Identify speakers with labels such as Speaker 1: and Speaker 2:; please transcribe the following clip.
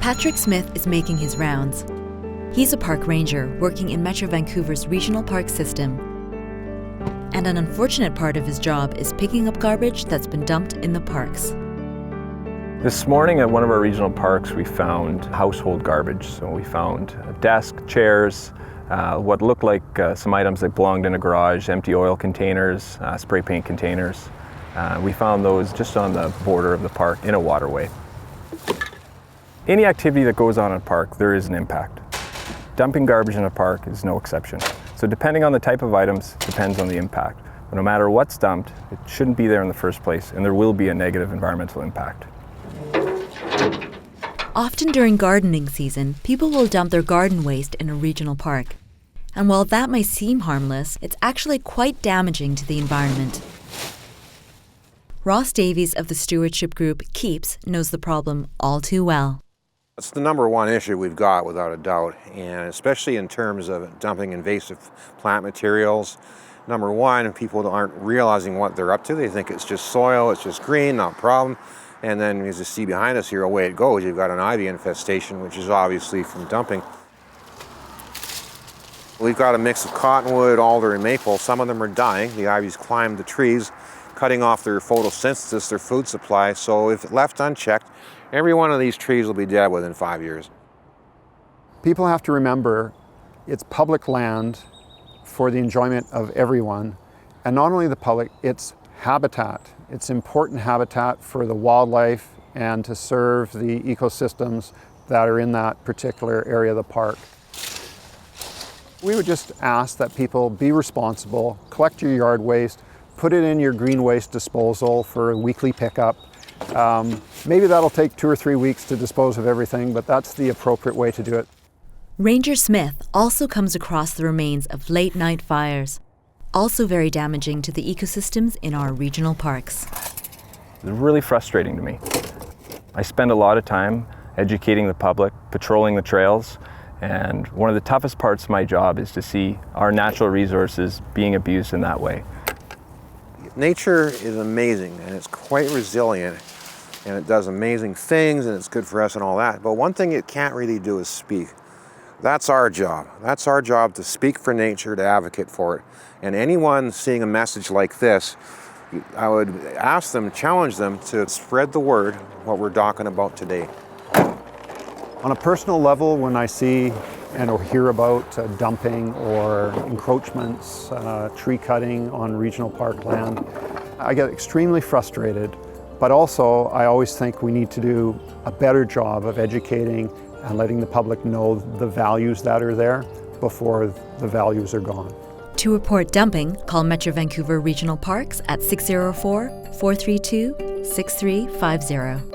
Speaker 1: Patrick Smith is making his rounds. He's a park ranger working in Metro Vancouver's regional park system. And an unfortunate part of his job is picking up garbage that's been dumped in the parks.
Speaker 2: This morning at one of our regional parks, we found household garbage. So we found a desk, chairs, what looked like some items that belonged in a garage, empty oil containers, spray paint containers. We found those just on the border of the park in a waterway. Any activity that goes on in a park, there is an impact. Dumping garbage in a park is no exception. So depending on the type of items, depends on the impact. But no matter what's dumped, it shouldn't be there in the first place, and there will be a negative environmental impact.
Speaker 1: Often during gardening season, people will dump their garden waste in a regional park. And while that may seem harmless, it's actually quite damaging to the environment. Ross Davies of the stewardship group Keeps knows the problem all too well.
Speaker 3: It's the number one issue we've got, without a doubt, and especially in terms of dumping invasive plant materials. Number one, people aren't realizing what they're up to. They think it's just soil, it's just green, not a problem. And then as you see behind us here, away it goes. You've got an ivy infestation, which is obviously from dumping. We've got a mix of cottonwood, alder, and maple. Some of them are dying. The ivies climb the trees, cutting off their photosynthesis, their food supply. So if left unchecked, every one of these trees will be dead within 5 years.
Speaker 4: People have to remember it's public land for the enjoyment of everyone. And not only the public, it's habitat. It's important habitat for the wildlife and to serve the ecosystems that are in that particular area of the park. We would just ask that people be responsible, collect your yard waste, put it in your green waste disposal for a weekly pickup. Maybe that'll take 2 or 3 weeks to dispose of everything, but that's the appropriate way to do it.
Speaker 1: Ranger Smith also comes across the remains of late-night fires, also very damaging to the ecosystems in our regional parks.
Speaker 2: It's really frustrating to me. I spend a lot of time educating the public, patrolling the trails, and one of the toughest parts of my job is to see our natural resources being abused in that way.
Speaker 3: Nature is amazing, and it's quite resilient, and it does amazing things, and it's good for us and all that. But one thing it can't really do is speak. That's our job. That's our job, to speak for nature, to advocate for it. And anyone seeing a message like this, I would ask them, challenge them to spread the word, what we're talking about today.
Speaker 4: On a personal level, when I see and or hear about dumping or encroachments, tree cutting on regional park land, I get extremely frustrated. But also, I always think we need to do a better job of educating and letting the public know the values that are there before the values are gone.
Speaker 1: To report dumping, call Metro Vancouver Regional Parks at 604-432-6350.